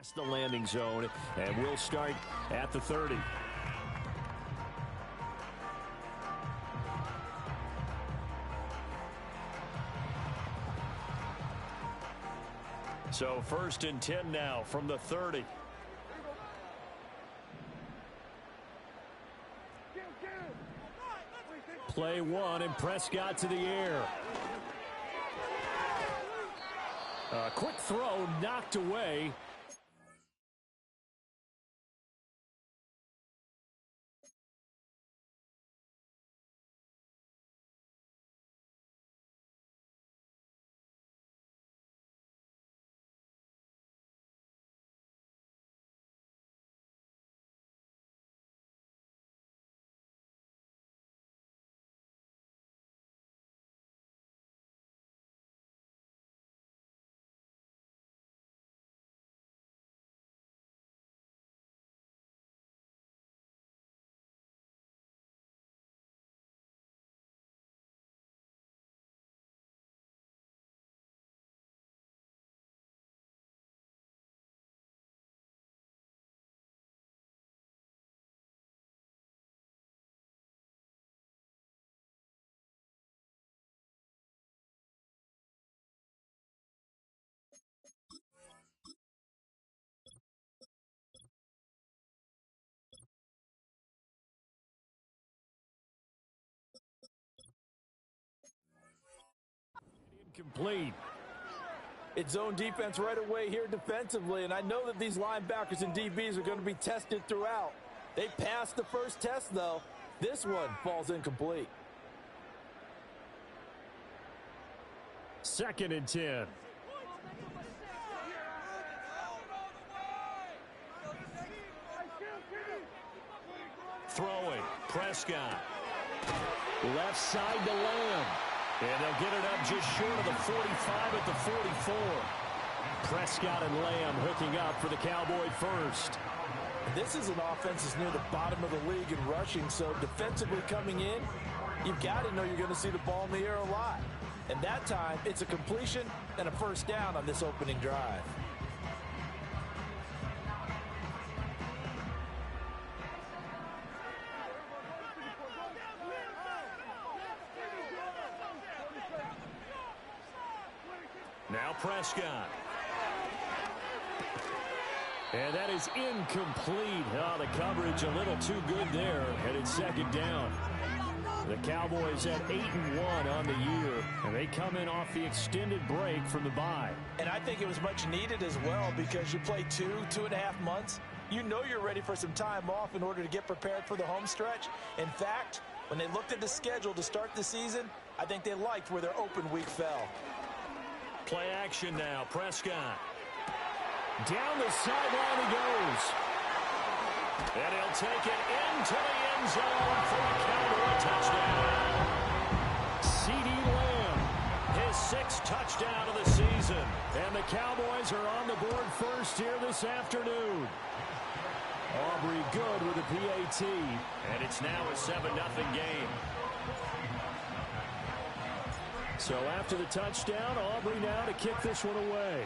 past the landing zone, and we'll start at the 30. So 1st and 10 now from the 30. Play one, and Prescott to the air. A quick throw knocked away. Incomplete. It's zone defense right away here defensively, and I know that these linebackers and DBs are going to be tested throughout. They passed the first test, though. This one falls incomplete. 2nd and 10. Throwing, Prescott. Left side to Lamb. And they'll get it up just short of the 45 at the 44. Prescott and Lamb hooking up for the Cowboy first. This is an offense that's near the bottom of the league in rushing, so defensively coming in, you've got to know you're going to see the ball in the air a lot. And that time, it's a completion and a first down on this opening drive. Now Prescott. And that is incomplete. Oh, the coverage a little too good there. And it's 2nd down. The Cowboys at 8-1 on the year. And they come in off the extended break from the bye. And I think it was much needed as well because you play 2.5 months. You know you're ready for some time off in order to get prepared for the home stretch. In fact, when they looked at the schedule to start the season, I think they liked where their open week fell. Play action now. Prescott. Down the sideline he goes. And he'll take it into the end zone for a Cowboy touchdown. CeeDee Lamb, his 6th touchdown of the season. And the Cowboys are on the board first here this afternoon. Aubrey good with a PAT. And it's now a 7-0 game. So after the touchdown, Aubrey now to kick this one away.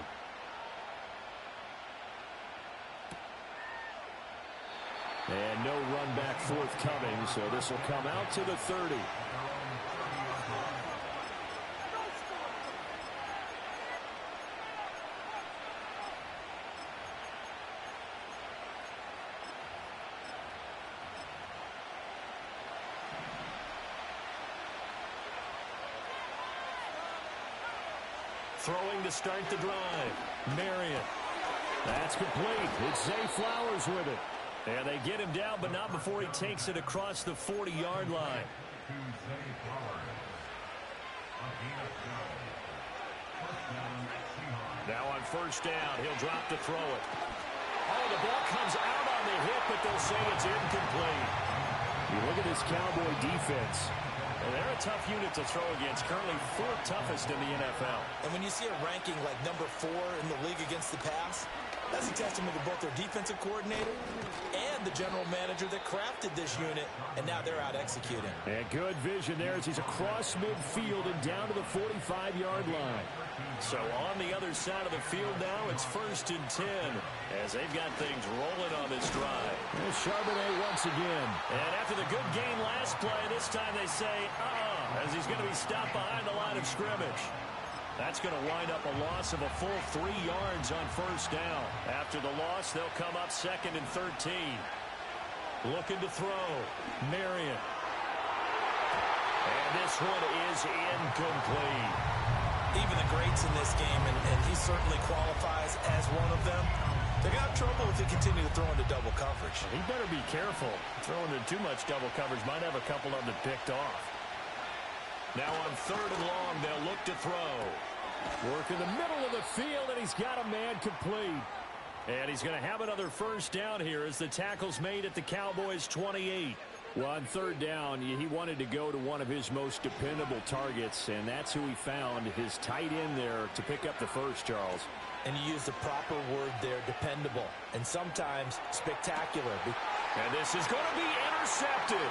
And no run back forthcoming, so this will come out to the 30. Throwing to start the drive. Marion. That's complete. It's Zay Flowers with it. And they get him down, but not before he takes it across the 40-yard line. Now on 1st down, he'll drop to throw it. Oh, the ball comes out on the hit, but they'll say it's incomplete. You look at this Cowboy defense. Well, they're a tough unit to throw against, currently 4th toughest in the NFL. And when you see a ranking like number 4 in the league against the pass, That's a testament to both their defensive coordinator and the general manager that crafted this unit, and now they're out executing. And good vision there as he's across midfield and down to the 45-yard line. So on the other side of the field now, it's 1st and 10 as they've got things rolling on this drive. And Charbonnet once again. And after the good game last play, this time they say, as he's going to be stopped behind the line of scrimmage. That's going to wind up a loss of a full 3 yards on 1st down. After the loss, they'll come up 2nd and 13. Looking to throw. Marion. And this one is incomplete. Even the greats in this game, and he certainly qualifies as one of them, they're going to have trouble if they continue to throw into double coverage. He better be careful. Throwing into too much double coverage might have a couple of them picked off. Now on 3rd and long, they'll look to throw. Work in the middle of the field, and he's got a man complete. And he's going to have another 1st down here as the tackle's made at the Cowboys' 28. Well, on 3rd down, he wanted to go to one of his most dependable targets, and that's who he found, his tight end there, to pick up the first, Charles. And you use the proper word there, dependable, and sometimes spectacular. And this is going to be intercepted.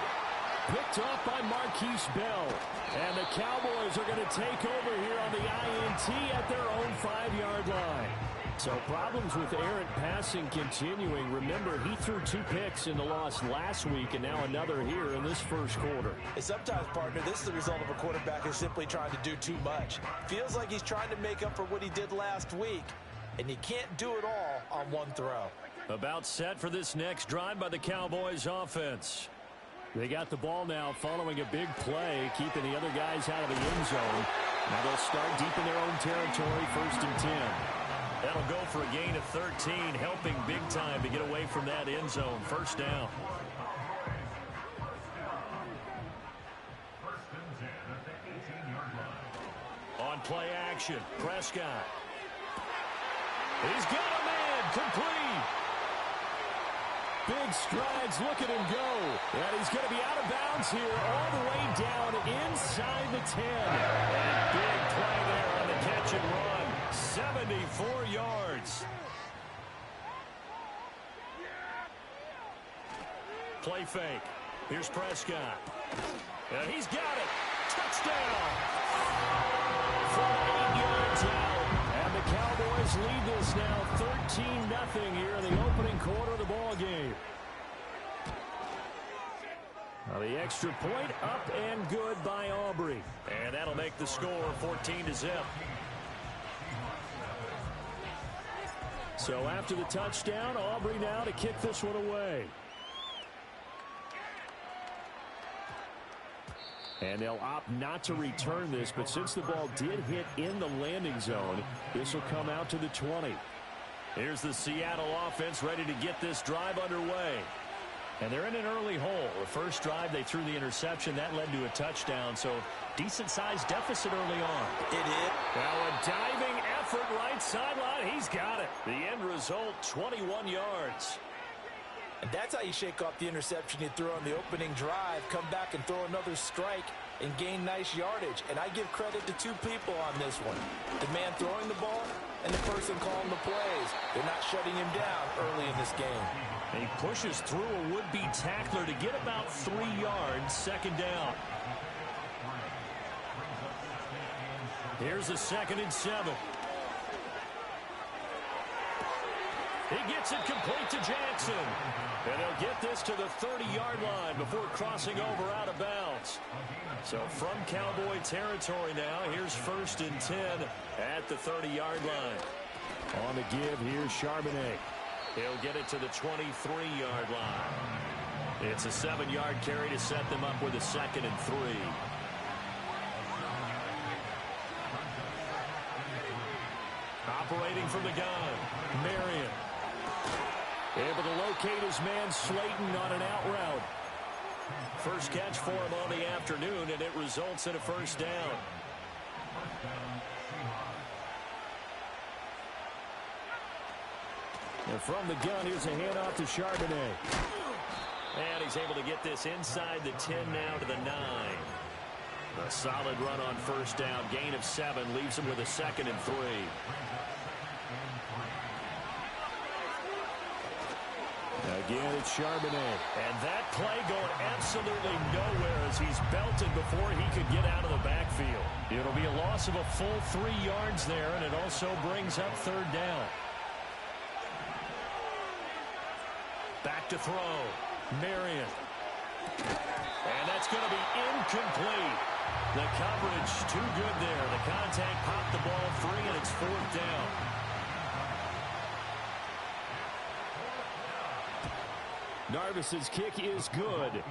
Picked off by Marquise Bell. And the Cowboys are going to take over here on the INT at their own 5-yard line. So problems with errant passing continuing. Remember, he threw 2 picks in the loss last week and now another here in this first quarter. And sometimes, partner, this is the result of a quarterback who's simply trying to do too much. Feels like he's trying to make up for what he did last week, and you can't do it all on one throw. About set for this next drive by the Cowboys offense. They got the ball now following a big play, keeping the other guys out of the end zone. Now they'll start deep in their own territory, 1st and 10. That'll go for a gain of 13, helping big time to get away from that end zone. 1st down. On play action, Prescott. He's got a man complete. Big strides, look at him go. And he's going to be out of bounds here all the way down inside the 10. And big play there on the catch and run. 74 yards. Play fake. Here's Prescott. And he's got it. Touchdown. From 8 yards out. And the Cowboys lead this now 13-0 here in the opening quarter of the ball game. Now the extra point up and good by Aubrey. And that'll make the score 14-0. So after the touchdown, Aubrey now to kick this one away. And they'll opt not to return this, but since the ball did hit in the landing zone, this will come out to the 20. Here's the Seattle offense ready to get this drive underway. And they're in an early hole. The first drive, they threw the interception. That led to a touchdown, so decent-sized deficit early on. It hit. Now a diving effort right sideline. He's got it. The end result, 21 yards. And that's how you shake off the interception you threw on the opening drive, come back and throw another strike and gain nice yardage. And I give credit to 2 people on this one. The man throwing the ball and the person calling the plays. They're not shutting him down early in this game. And he pushes through a would-be tackler to get about 3 yards, 2nd down. Here's a 2nd and 7. He gets it complete to Jackson. And he'll get this to the 30-yard line before crossing over out of bounds. So from Cowboy territory now, here's 1st and 10 at the 30-yard line. On the give, here's Charbonnet. He'll get it to the 23-yard line. It's a 7-yard carry to set them up with a 2nd and 3. Operating from the gun, Marion. Able to locate his man Slayton on an out route. First catch for him on the afternoon, and it results in a 1st down. And from the gun, here's a handoff to Charbonnet. And he's able to get this inside the 10 now to the 9. A solid run on 1st down. Gain of 7 leaves him with a 2nd and 3. Again, it's Charbonnet. And that play going absolutely nowhere as he's belted before he could get out of the backfield. It'll be a loss of a full 3 yards there, and it also brings up third down. Back to throw. Marion. And that's going to be incomplete. The coverage too good there. The contact popped the ball free, and it's fourth down. Narvis's kick is good.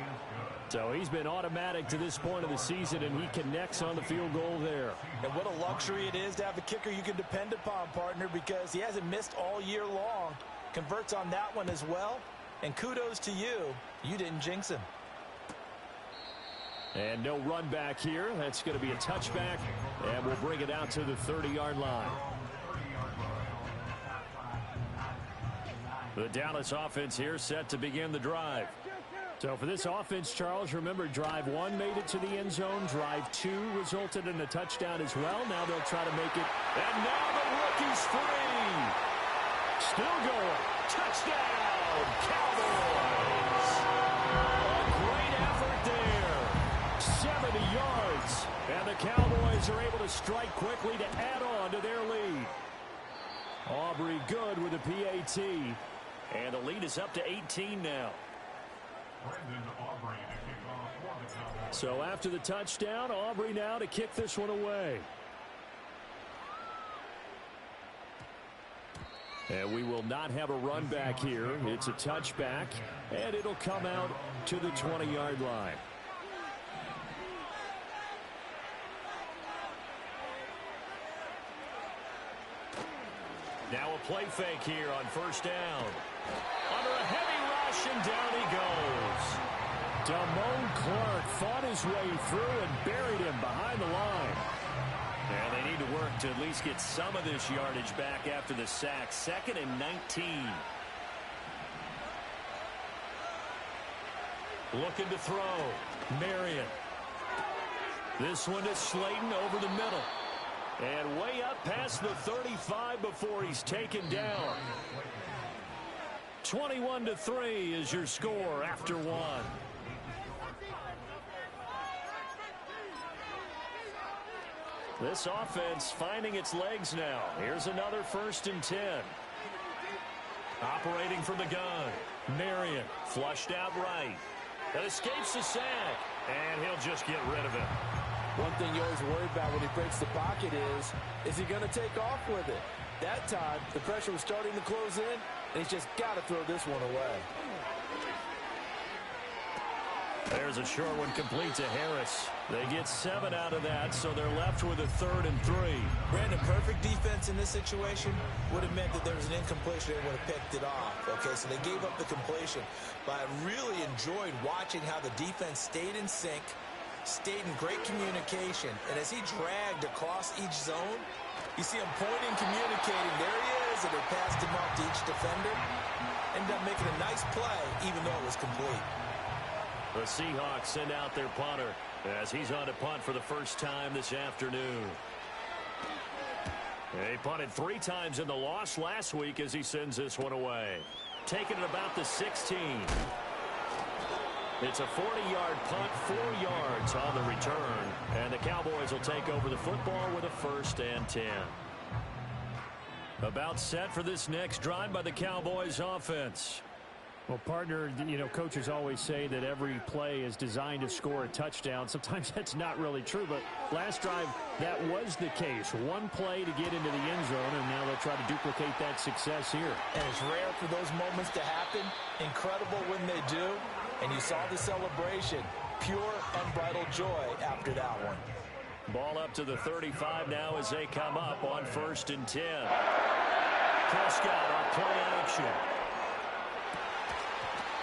So he's been automatic to this point of the season, and he connects on the field goal there. And what a luxury it is to have a kicker you can depend upon, partner, because he hasn't missed all year long. Converts on that one as well. And kudos to you. You didn't jinx him. And no run back here. That's going to be a touchback, and we'll bring it out to the 30-yard line. The Dallas offense here set to begin the drive. So for this offense, Charles, remember, drive 1 made it to the end zone. Drive 2 resulted in a touchdown as well. Now they'll try to make it. And now the rookie's free. Still going. Touchdown, Cowboys. A great effort there. 70 yards. And the Cowboys are able to strike quickly to add on to their lead. Aubrey good with a PAT. And the lead is up to 18 now. So after the touchdown, Aubrey now to kick this one away. And we will not have a run back here. It's a touchback, and it'll come out to the 20-yard line. Now a play fake here on first down. Under a heavy rush, and down he goes. Damone Clark fought his way through and buried him behind the line. And they need to work to at least get some of this yardage back after the sack. 2nd and 19. Looking to throw. Marion. This one to Slayton over the middle. And way up past the 35 before he's taken down. 21-3 is your score after 1. This offense finding its legs now. Here's another 1st and 10. Operating from the gun. Marion flushed out right. That escapes the sack. And he'll just get rid of it. One thing you always worry about when he breaks the pocket is he going to take off with it? That time, the pressure was starting to close in, and he's just got to throw this one away. There's a short one complete to Harris. They get 7 out of that, so they're left with a 3rd and 3. Brandon, perfect defense in this situation would have meant that there was an incompletion. They would have picked it off. Okay, so they gave up the completion. But I really enjoyed watching how the defense stayed in sync, stayed in great communication. And as he dragged across each zone, you see him pointing, communicating. There he is, and they passed him off to each defender. Ended up making a nice play, even though it was complete. The Seahawks send out their punter as he's on to punt for the first time this afternoon. They punted 3 times in the loss last week as he sends this one away. Taking it about the 16. It's a 40-yard punt, 4 yards on the return. And the Cowboys will take over the football with a 1st and 10. About set for this next drive by the Cowboys offense. Well, partner, you know, coaches always say that every play is designed to score a touchdown. Sometimes that's not really true, but last drive, that was the case. 1 play to get into the end zone, and now they'll try to duplicate that success here. And it's rare for those moments to happen. Incredible when they do. And you saw the celebration. Pure, unbridled joy after that one. Ball up to the 35 now as they come up on 1st and 10. Prescott on play action.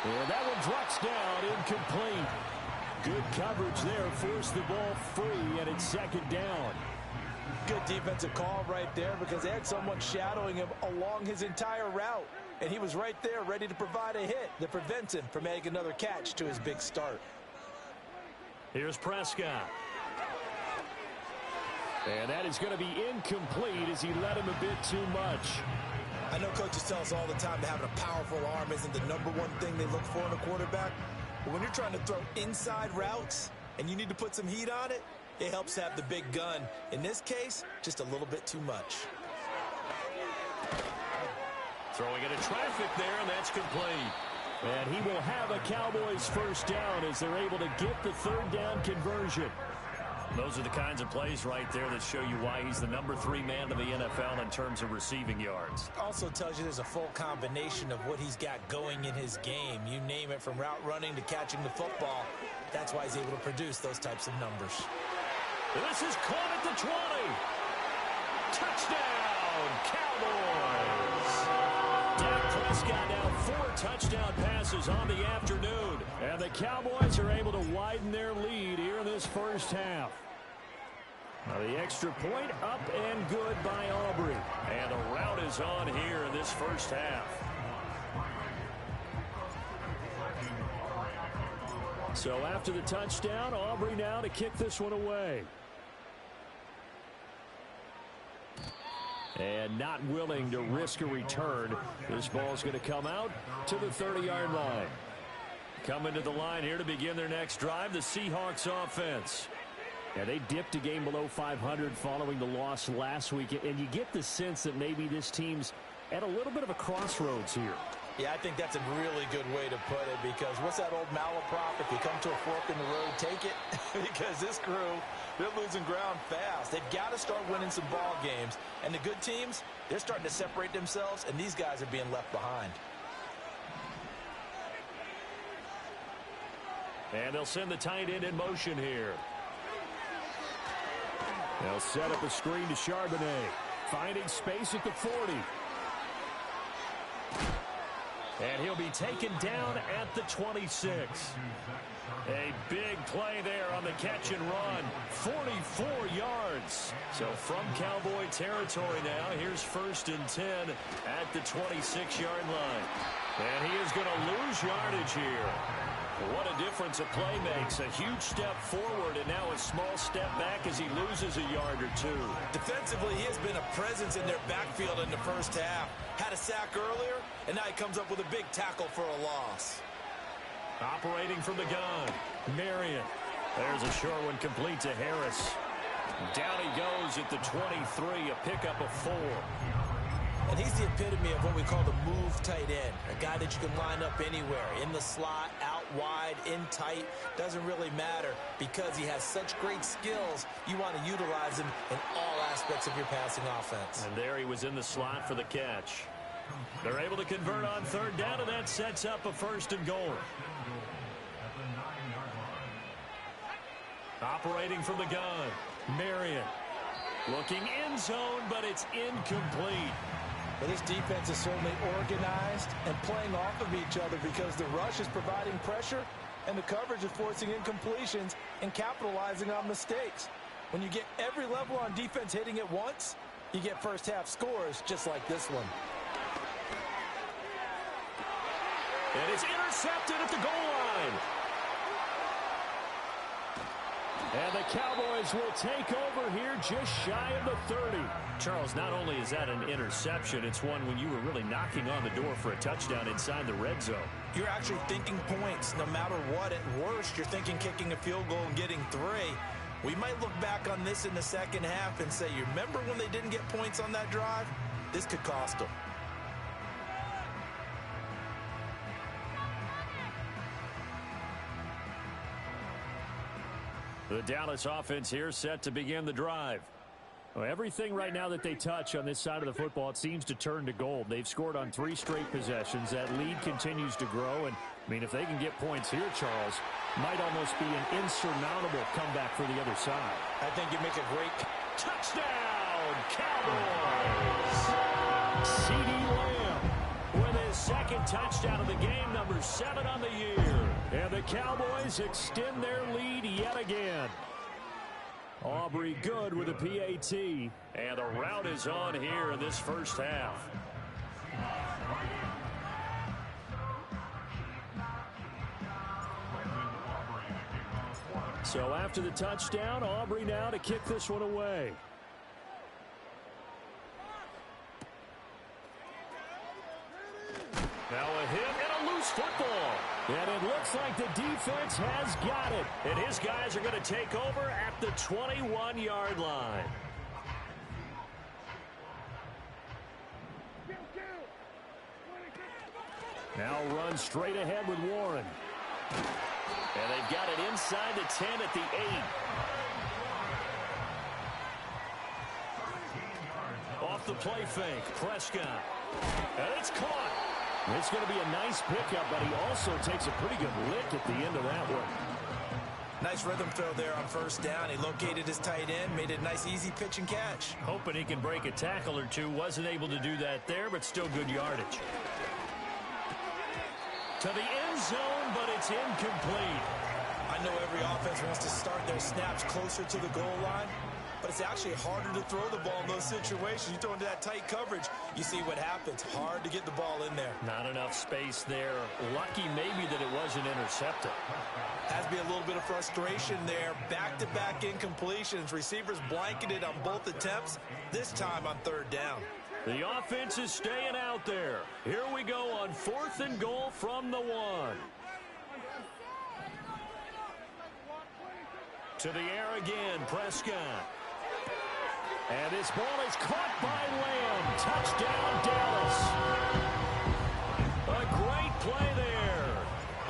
And that one drops down, incomplete. Good coverage there, forced the ball free, and it's 2nd down. Good defensive call right there because they had someone shadowing him along his entire route. And he was right there ready to provide a hit that prevents him from making another catch to his big start. Here's Prescott. And that is going to be incomplete as he led him a bit too much. I know coaches tell us all the time that having a powerful arm isn't the number one thing they look for in a quarterback. But when you're trying to throw inside routes and you need to put some heat on it, it helps have the big gun. In this case, just a little bit too much. Throwing into traffic there, and that's complete. And he will have a Cowboys first down as they're able to get the third down conversion. Those are the kinds of plays right there that show you why he's the number 3 man of the NFL in terms of receiving yards. Also tells you there's a full combination of what he's got going in his game. You name it, from route running to catching the football. That's why he's able to produce those types of numbers. This is caught at the 20. Touchdown, Cowboys. Dak Prescott now 4 touchdown passes on the afternoon. And the Cowboys are able to widen their lead here in this first half. Now the extra point up and good by Aubrey. And the route is on here in this first half. So after the touchdown, Aubrey now to kick this one away. And not willing to risk a return. This ball's going to come out to the 30-yard line. Coming to the line here to begin their next drive, the Seahawks offense. Yeah, they dipped a game below 500 following the loss last week. And you get the sense that maybe this team's at a little bit of a crossroads here. Yeah, I think that's a really good way to put it, because what's that old malaprop? If you come to a fork in the road, take it. Because this crew, they're losing ground fast. They've got to start winning some ball games. And the good teams, they're starting to separate themselves, and these guys are being left behind. And they'll send the tight end in motion here. They'll set up a screen to Charbonnet. Finding space at the 40. And he'll be taken down at the 26. A big play there on the catch and run. 44 yards. So from Cowboy territory now, here's 1st and 10 at the 26-yard line. And he is going to lose yardage here. What a difference a play makes. A huge step forward and now a small step back as he loses a yard or 2. Defensively, he has been a presence in their backfield in the first half. Had a sack earlier, and now he comes up with a big tackle for a loss. Operating from the gun, Marion. There's a short one, complete to Harris. Down he goes at the 23, a pickup of 4. And he's the epitome of what we call the move tight end. A guy that you can line up anywhere, in the slot, out wide, in tight. Doesn't really matter, because he has such great skills. You want to utilize him in all aspects of your passing offense. And there he was in the slot for the catch. They're able to convert on 3rd down, and that sets up a 1st and goal. Operating from the gun, Marion. Looking end zone, but it's incomplete. But this defense is certainly organized and playing off of each other, because the rush is providing pressure and the coverage is forcing incompletions and capitalizing on mistakes. When you get every level on defense hitting at once, you get first half scores just like this one. And it's intercepted at the goal line. And the Cowboys will take over here just shy of the 30. Charles, not only is that an interception, it's one when you were really knocking on the door for a touchdown inside the red zone. You're actually thinking points no matter what. At worst, you're thinking kicking a field goal and getting 3. We might look back on this in the second half and say, you remember when they didn't get points on that drive? This could cost them. The Dallas offense here set to begin the drive. Well, everything right now that they touch on this side of the football, it seems to turn to gold. They've scored on 3 straight possessions. That lead continues to grow. And, I mean, if they can get points here, Charles, might almost be an insurmountable comeback for the other side. I think you make a great touchdown, Cowboys. CeeDee Lamb with his 2nd touchdown of the game, number 7 on the year. And the Cowboys extend their lead yet again. Aubrey good with a PAT. And the route is on here in this first half. So after the touchdown, Aubrey now to kick this one away. football. And it looks like the defense has got it. And his guys are going to take over at the 21-yard line. Now run straight ahead with Warren. And they've got it inside the 10 at the 8. Off the play fake, Prescott. And it's caught. It's going to be a nice pickup, but he also takes a pretty good lick at the end of that one. Nice rhythm throw there on first down. He located his tight end, made it a nice easy pitch and catch. Hoping he can break a tackle or two. Wasn't able to do that there, but still good yardage. To the end zone, but it's incomplete. I know every offense wants to start their snaps closer to the goal line, but it's actually harder to throw the ball in those situations. You throw into that tight coverage, you see what happens. Hard to get the ball in there. Not enough space there. Lucky maybe that it wasn't intercepted. Has to be a little bit of frustration there. Back-to-back incompletions. Receivers blanketed on both attempts, this time on third down. The offense is staying out there. Here we go on 4th and goal from the 1. To the air again, Prescott. And this ball is caught by Lamb. Touchdown, Dallas. A great play there.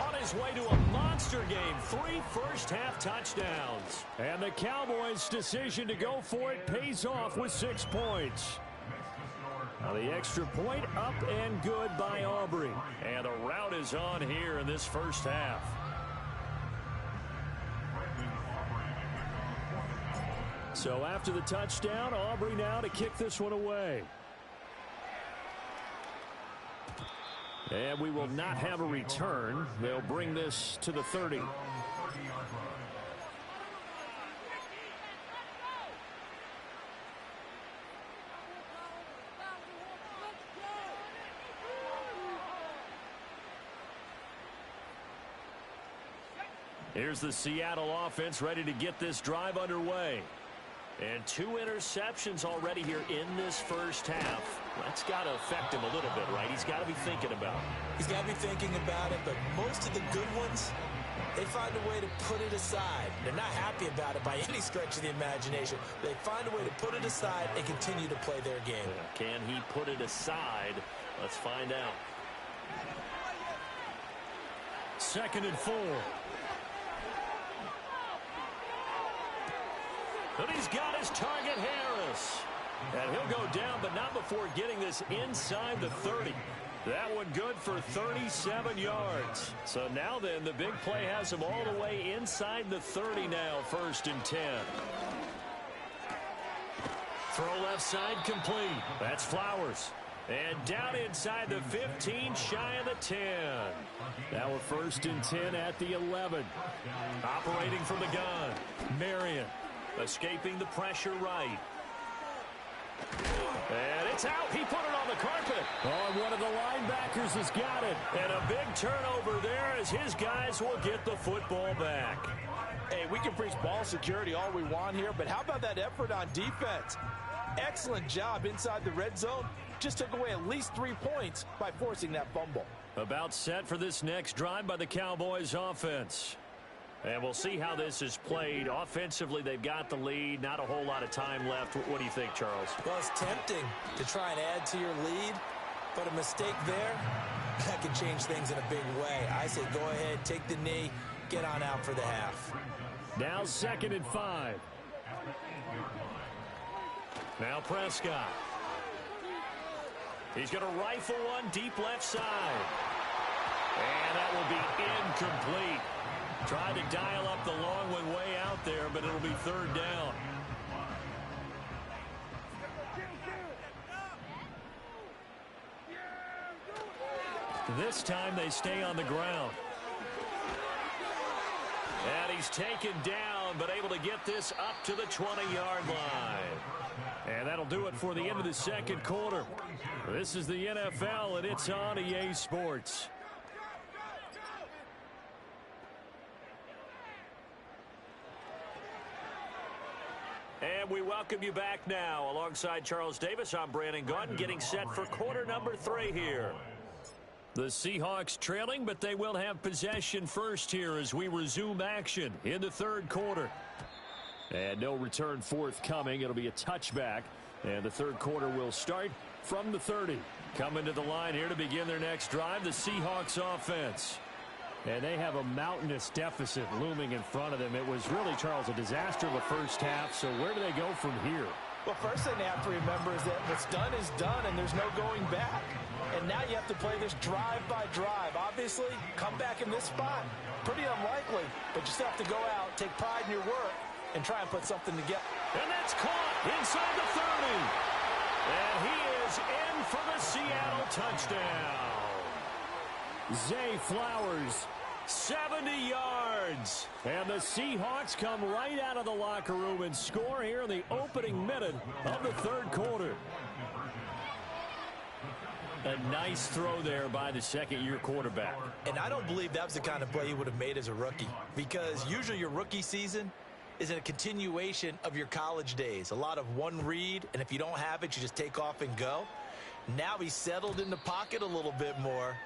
On his way to a monster game. 3 first-half touchdowns. And the Cowboys' decision to go for it pays off with 6 points. Now the extra point up and good by Aubrey. And the route is on here in this first half. So after the touchdown, Aubrey now to kick this one away. And we will not have a return. They'll bring this to the 30. Here's the Seattle offense ready to get this drive underway. And 2 interceptions already here in this first half. That's got to affect him a little bit, right? He's got to be thinking about it. He's got to be thinking about it, but most of the good ones, they find a way to put it aside. They're not happy about it by any stretch of the imagination. They find a way to put it aside and continue to play their game. Yeah, can he put it aside? Let's find out. 2nd and 4. And he's got his target, Harris. And he'll go down, but not before getting this inside the 30. That one good for 37 yards. So now then, the big play has him all the way inside the 30 now, 1st and 10. Throw left side complete. That's Flowers. And down inside the 15, shy of the 10. Now a 1st and 10 at the 11. Operating from the gun, Marion. Escaping the pressure right. And it's out. He put it on the carpet. Oh, and one of the linebackers has got it. And a big turnover there as his guys will get the football back. Hey, we can preach ball security all we want here, but how about that effort on defense? Excellent job inside the red zone. Just took away at least 3 points by forcing that fumble. About set for this next drive by the Cowboys offense. And we'll see how this is played. Offensively, they've got the lead. Not a whole lot of time left. What do you think, Charles? Well, it's tempting to try and add to your lead, but a mistake there, that can change things in a big way. I say go ahead, take the knee, get on out for the half. Now 2nd and 5. Now Prescott. He's going to rifle one deep left side. And that will be incomplete. Tried to dial up the long one way out there, but it'll be 3rd down. This time they stay on the ground. And he's taken down, but able to get this up to the 20-yard line. And that'll do it for the end of the 2nd quarter. This is the NFL, and it's on EA Sports. And we welcome you back now. Alongside Charles Davis, I'm Brandon Gaudin, getting set for quarter number 3 here. The Seahawks trailing, but they will have possession first here as we resume action in the third quarter. And no return forthcoming. It'll be a touchback. And the third quarter will start from the 30. Coming to the line here to begin their next drive, the Seahawks offense. And they have a mountainous deficit looming in front of them. It was really, Charles, a disaster of the first half. So where do they go from here? Well, first thing they have to remember is that what's done is done, and there's no going back. And now you have to play this drive by drive. Obviously, come back in this spot, pretty unlikely. But you still have to go out, take pride in your work, and try and put something together. And that's caught inside the 30. And he is in for the Seattle touchdown. Zay Flowers, 70 yards. And the Seahawks come right out of the locker room and score here in the opening minute of the third quarter. A nice throw there by the second-year quarterback. And I don't believe that was the kind of play he would have made as a rookie, because usually your rookie season is a continuation of your college days. A lot of one read, and if you don't have it, you just take off and go. Now he's settled in the pocket a little bit more,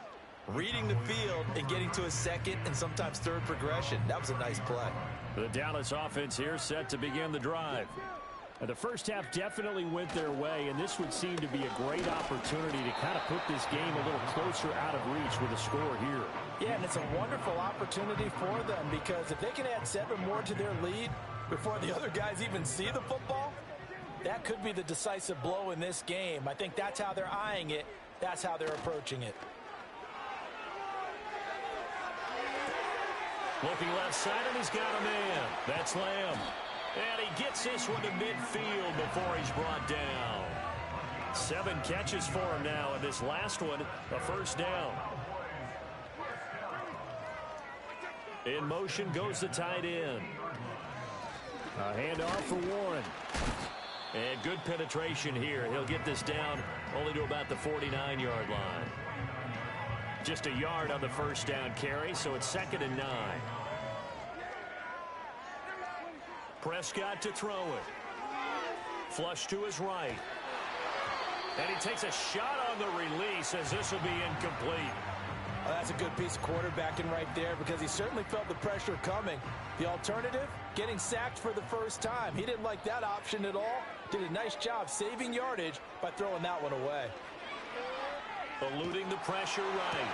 reading the field and getting to a second and sometimes third progression. That was a nice play. The Dallas offense here set to begin the drive. And the first half definitely went their way, and this would seem to be a great opportunity to kind of put this game a little closer out of reach with a score here. Yeah, and it's a wonderful opportunity for them, because if they can add 7 more to their lead before the other guys even see the football, that could be the decisive blow in this game. I think that's how they're eyeing it. That's how they're approaching it. Looking left side, and he's got a man. That's Lamb. And he gets this one to midfield before he's brought down. 7 catches for him now, and this last one, a first down. In motion goes the tight end. A handoff for Warren. And good penetration here. He'll get this down only to about the 49-yard line. Just a yard on the first down carry, so it's 2nd and 9. Prescott to throw it. Flush to his right. And he takes a shot on the release as this will be incomplete. Well, that's a good piece of quarterbacking right there, because he certainly felt the pressure coming. The alternative, getting sacked for the first time. He didn't like that option at all. Did a nice job saving yardage by throwing that one away. Eluding the pressure right.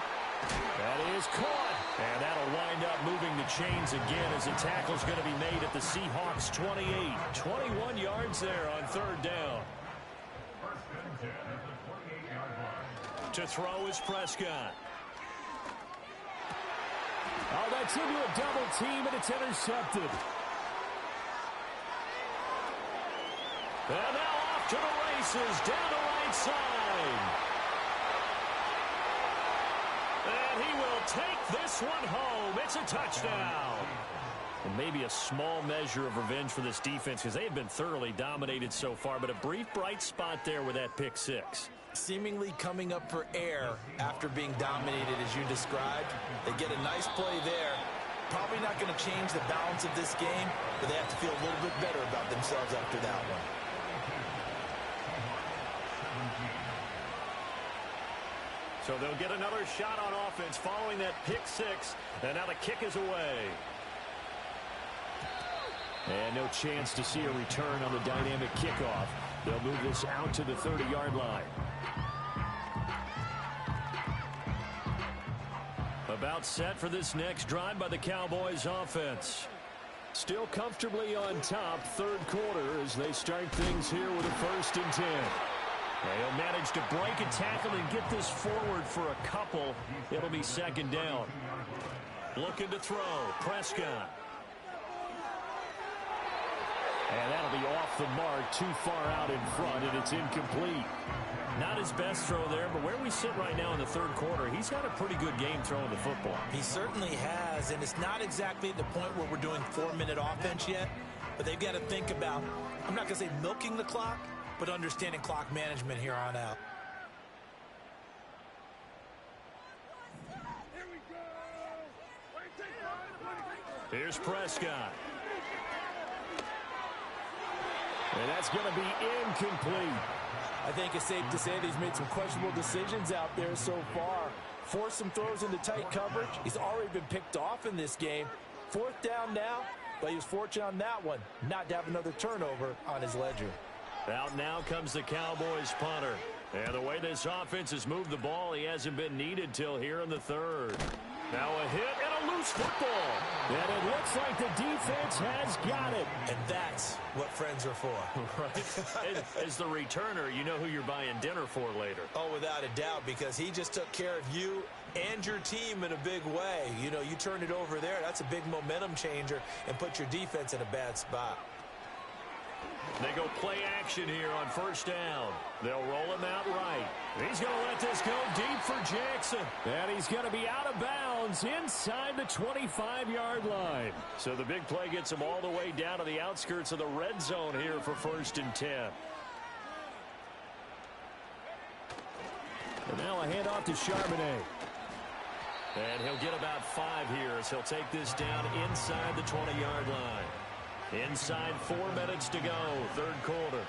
That is caught. And that'll wind up moving the chains again as the tackle's going to be made at the Seahawks 28. 21 yards there on third down. To throw is Prescott. Oh, that's into a double team, and it's intercepted. And now off to the races, down the right side. And he will take this one home. It's a touchdown. And maybe a small measure of revenge for this defense, because they have been thoroughly dominated so far, but a brief bright spot there with that pick 6. Seemingly coming up for air after being dominated as you described. They get a nice play there. Probably not going to change the balance of this game, but they have to feel a little bit better about themselves after that one. So they'll get another shot on offense following that pick 6, and now the kick is away. And no chance to see a return on the dynamic kickoff. They'll move this out to the 30-yard line. About set for this next drive by the Cowboys offense. Still comfortably on top, third quarter, as they start things here with a 1st and 10. They'll manage to break a tackle and get this forward for a couple. It'll be 2nd down. Looking to throw, Prescott. And that'll be off the mark, too far out in front, and it's incomplete. Not his best throw there, but where we sit right now in the third quarter, he's had a pretty good game throwing the football. He certainly has, and it's not exactly at the point where we're doing 4-minute offense yet, but they've got to think about, I'm not going to say milking the clock, but understanding clock management here on out. Here's Prescott. And that's going to be incomplete. I think it's safe to say that he's made some questionable decisions out there so far. force some throws into tight coverage. He's already been picked off in this game. 4th down now, but he was fortunate on that one not to have another turnover on his ledger. Out now comes the Cowboys punter. And the way this offense has moved the ball, he hasn't been needed till here in the 3rd. Now a hit and a loose football. And it looks like the defense has got it. And that's what friends are for. Right. As the returner, you know who you're buying dinner for later. Oh, without a doubt, because he just took care of you and your team in a big way. You know, you turned it over there. That's a big momentum changer and put your defense in a bad spot. They go play action here on 1st down. They'll roll him out right. He's going to let this go deep for Jackson. And he's going to be out of bounds inside the 25-yard line. So the big play gets him all the way down to the outskirts of the red zone here for 1st and 10. And now a handoff to Charbonnet. And he'll get about 5 here as he'll take this down inside the 20-yard line. Inside 4 minutes to go, 3rd quarter.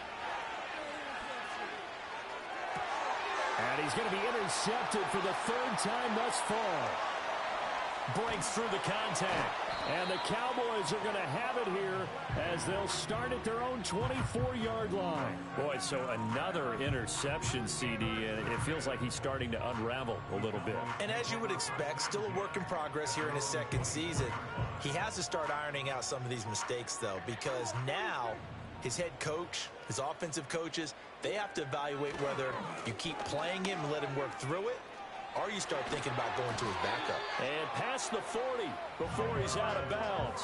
And he's going to be intercepted for the 3rd time thus far. Breaks through the contact. And the Cowboys are going to have it here as they'll start at their own 24-yard line. Boy, so another interception, CD, and it feels like he's starting to unravel a little bit. And as you would expect, still a work in progress here in his 2nd season. He has to start ironing out some of these mistakes, though, because now his head coach, his offensive coaches, they have to evaluate whether you keep playing him and let him work through it, or you start thinking about going to his backup. And past the 40 before he's out of bounds.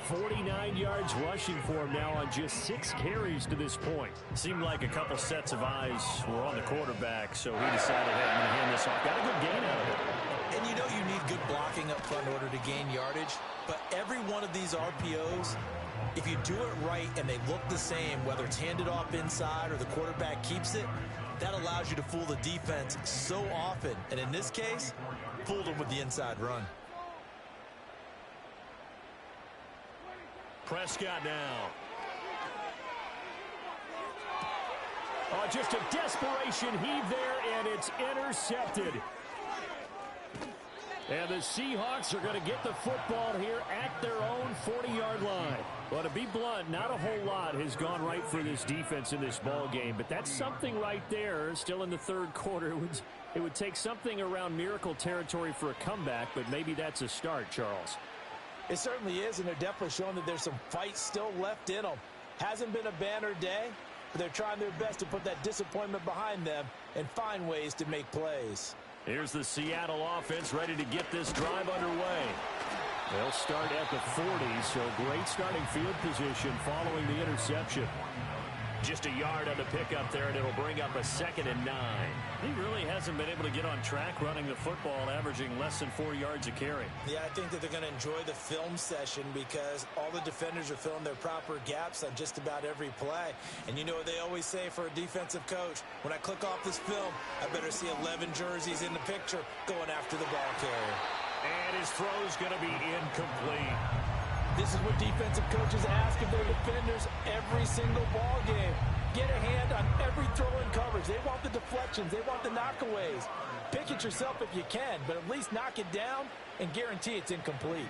49 yards rushing for him now on just 6 carries to this point. Seemed like a couple sets of eyes were on the quarterback, so he decided, hey, I'm going to hand this off. Got a good gain out of it. And you know you need good blocking up front in order to gain yardage, but every one of these RPOs, if you do it right and they look the same, whether it's handed off inside or the quarterback keeps it, that allows you to fool the defense so often. And in this case, fooled them with the inside run. Prescott now. Oh, just a desperation heave there, and it's intercepted. And the Seahawks are going to get the football here at their own 40-yard line. Well, to be blunt, not a whole lot has gone right for this defense in this ball game, but that's something right there. Still in the 3rd quarter, it would take something around miracle territory for a comeback, but maybe that's a start, Charles. It certainly is, and they're definitely showing that there's some fight still left in them. Hasn't been a banner day, but they're trying their best to put that disappointment behind them and find ways to make plays. Here's the Seattle offense ready to get this drive underway. They'll start at the 40, so great starting field position following the interception. Just a yard on the pickup there, and it'll bring up a 2nd and 9. He really hasn't been able to get on track running the football, averaging less than 4 yards a carry. Yeah, I think that they're going to enjoy the film session because all the defenders are filling their proper gaps on just about every play. And you know what they always say for a defensive coach, when I click off this film, I better see 11 jerseys in the picture going after the ball carrier. And his throw's going to be incomplete. This is what defensive coaches ask of their defenders every single ball game. Get a hand on every throw in coverage. They want the deflections. They want the knockaways. Pick it yourself if you can, but at least knock it down and guarantee it's incomplete.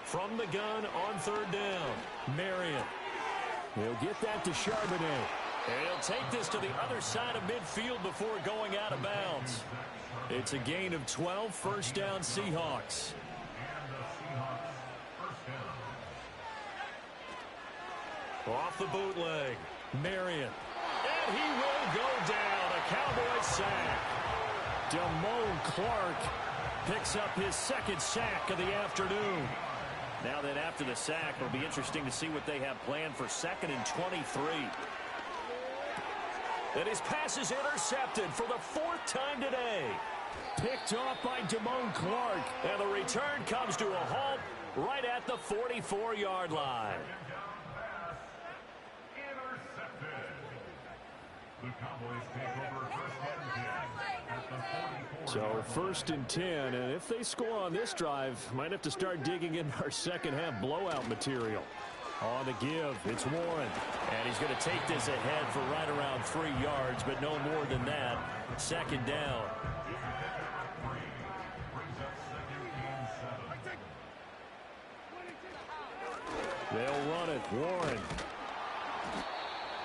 From the gun on 3rd down, Marion. He'll get that to Charbonnet. And he'll take this to the other side of midfield before going out of bounds. It's a gain of 12, 1st down Seahawks. Off the bootleg, Marion. And he will go down, a Cowboy sack. Damone Clark Picks up his 2nd sack of the afternoon. Now that after the sack, it'll be interesting to see what they have planned for 2nd and 23. And his pass is intercepted for the 4th time today. Picked off by Damone Clark. And the return comes to a halt right at the 44-yard line. So 1st and 10, and if they score on this drive, might have to start digging in our second half blowout material. On the give, it's Warren. And he's going to take this ahead for right around 3 yards, but no more than that. 2nd down. They'll run it. Warren.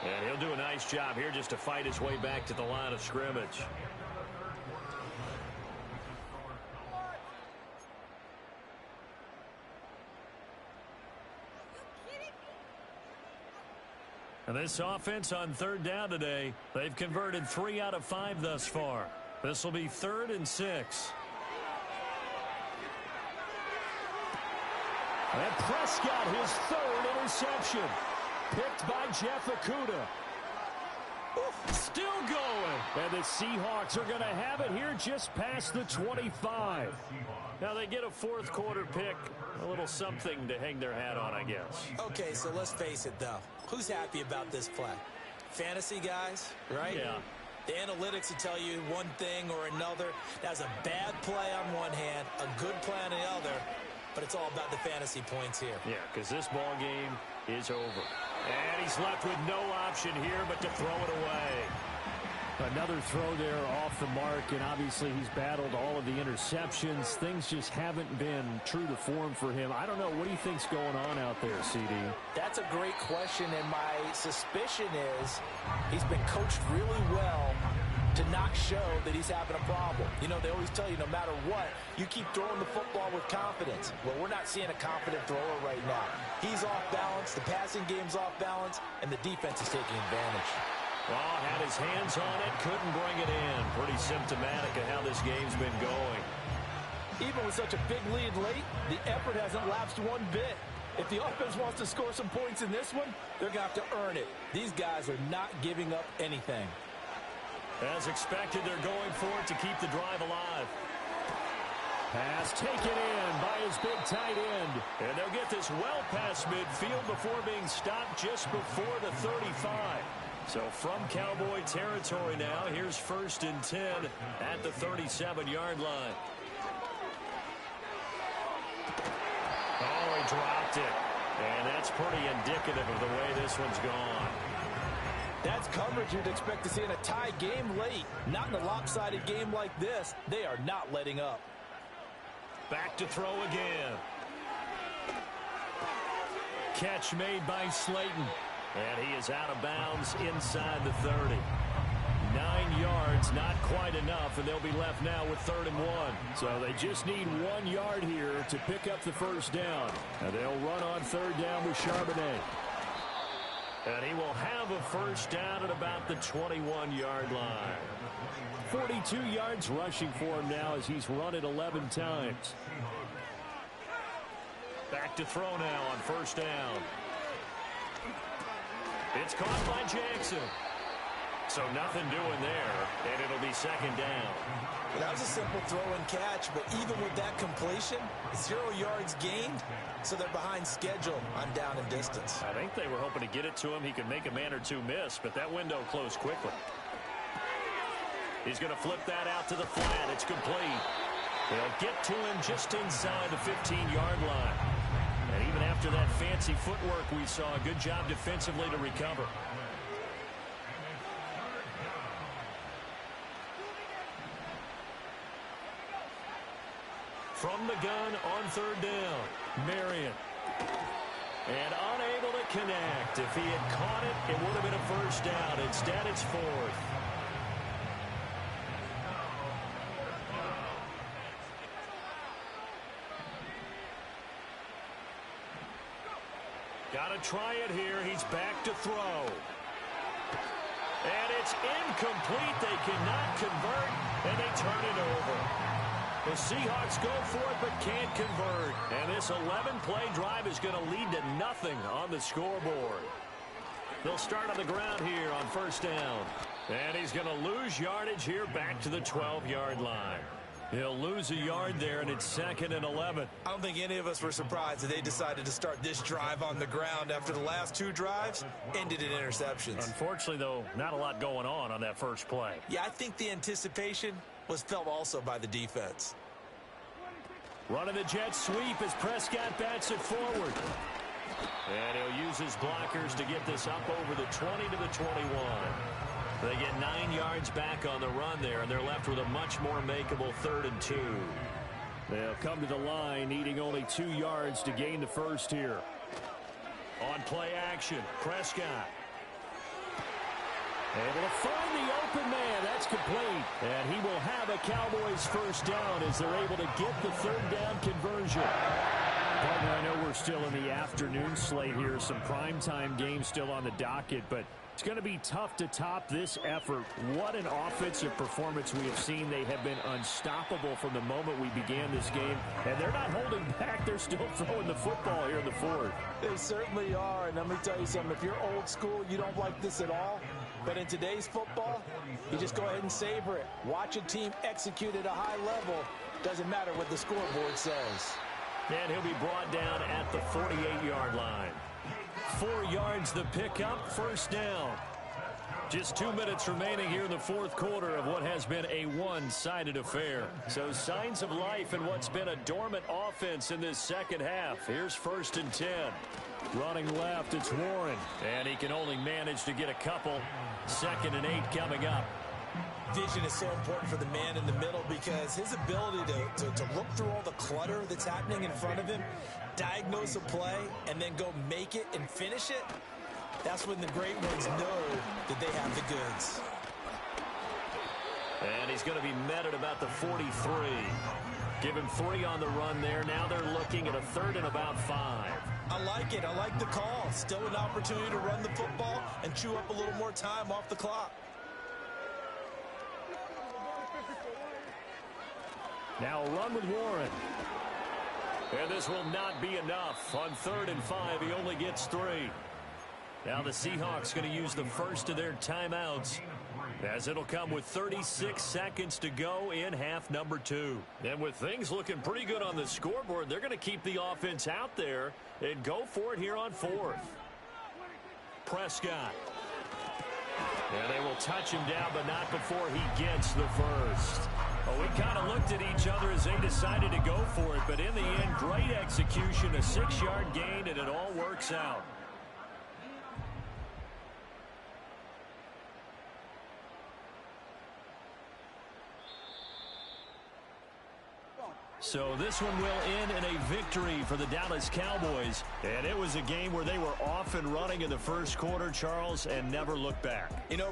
And he'll do a nice job here just to fight his way back to the line of scrimmage. And this offense on 3rd down today, they've converted 3 out of 5 thus far. This will be 3rd and 6. And Prescott, his 3rd interception. Picked by Jeff Okudah. Still going. And the Seahawks are going to have it here just past the 25. Now they get a 4th quarter pick. A little something to hang their hat on, I guess. Okay, so let's face it, though. Who's happy about this play? Fantasy guys, right? Yeah. The analytics will tell you one thing or another. That's a bad play on one hand, a good play on the other, but it's all about the fantasy points here. Yeah, because this ball game is over. And he's left with no option here but to throw it away. Another throw there off the mark, and obviously he's battled all of the interceptions. Things just haven't been true to form for him. I don't know. What do you think's going on out there, CD? That's a great question, and my suspicion is he's been coached really well to not show that he's having a problem. You know, they always tell you no matter what, you keep throwing the football with confidence. Well, we're not seeing a confident thrower right now. He's off balance, the passing game's off balance, and the defense is taking advantage. Well, had his hands on it, couldn't bring it in. Pretty symptomatic of how this game's been going. Even with such a big lead late, the effort hasn't lapsed one bit. If the offense wants to score some points in this one, they're going to have to earn it. These guys are not giving up anything. As expected, they're going for it to keep the drive alive. Pass taken in by his big tight end. And they'll get this well past midfield before being stopped just before the 35. So from Cowboy territory now, here's 1st and 10 at the 37-yard line. Oh, he dropped it. And that's pretty indicative of the way this one's gone. That's coverage you'd expect to see in a tie game late. Not in a lopsided game like this. They are not letting up. Back to throw again. Catch made by Slayton. And he is out of bounds inside the 30. 9 yards, not quite enough, and they'll be left now with 3rd and 1. So they just need 1 yard here to pick up the 1st down. And they'll run on 3rd down with Charbonnet. And he will have a 1st down at about the 21-yard line. 42 yards rushing for him now as he's run it 11 times. Back to throw now on 1st down. It's caught by Jackson. So nothing doing there, and it'll be 2nd down. That was a simple throw and catch, but even with that completion, 0 yards gained, so they're behind schedule on down and distance. I think they were hoping to get it to him. He could make a man or two miss, but that window closed quickly. He's going to flip that out to the flat. It's complete. They'll get to him just inside the 15-yard line. And even after that fancy footwork we saw, a good job defensively to recover. From the gun on 3rd down, Marion. And unable to connect. If he had caught it, it would have been a 1st down. Instead, it's 4th. Got to try it here. He's back to throw. And it's incomplete. They cannot convert, and they turn it over. The Seahawks go for it but can't convert. And this 11-play drive is going to lead to nothing on the scoreboard. They'll start on the ground here on 1st down. And he's going to lose yardage here back to the 12-yard line. He'll lose a yard there, and it's 2nd and 11. I don't think any of us were surprised that they decided to start this drive on the ground after the last 2 drives ended in interceptions. Unfortunately, though, not a lot going on that first play. Yeah, I think the anticipation was felt also by the defense. Running the jet sweep as Prescott bats it forward. And he'll use his blockers to get this up over the 20 to the 21. They get 9 yards back on the run there, and they're left with a much more makeable 3rd and 2. They'll come to the line, needing only 2 yards to gain the first here. On play action, Prescott. Able to find the open man. That's complete. And he will have a Cowboys first down as they're able to get the 3rd down conversion. Partner, I know we're still in the afternoon slate here. Some primetime games still on the docket, but it's going to be tough to top this effort. What an offensive performance we have seen. They have been unstoppable from the moment we began this game, and they're not holding back. They're still throwing the football here in the 4th. They certainly are, and let me tell you something. If you're old school, you don't like this at all. But in today's football, you just go ahead and savor it. Watch a team execute at a high level. Doesn't matter what the scoreboard says. And he'll be brought down at the 48-yard line. 4 yards the pickup, first down. Just 2 minutes remaining here in the 4th quarter of what has been a one-sided affair. So signs of life in what's been a dormant offense in this second half. Here's 1st and 10. Running left, it's Warren. And he can only manage to get a couple. 2nd and 8 coming up. Vision is so important for the man in the middle because his ability to look through all the clutter that's happening in front of him, diagnose a play, and then go make it and finish it, that's when the great ones know that they have the goods. And he's going to be met at about the 43. Give him 3 on the run there. Now they're looking at a 3rd and about 5. I like it. I like the call. Still an opportunity to run the football and chew up a little more time off the clock. Now a run with Warren. And this will not be enough. On 3rd and 5, he only gets 3. Now the Seahawks going to use the first of their timeouts, as it'll come with 36 seconds to go in half number 2. And with things looking pretty good on the scoreboard, they're going to keep the offense out there and go for it here on 4th. Prescott. And they will touch him down, but not before he gets the first. Well, we kind of looked at each other as they decided to go for it, but in the end, great execution, a 6-yard gain, and it all works out. So this one will end in a victory for the Dallas Cowboys. And it was a game where they were off and running in the first quarter, Charles, and never looked back. You know,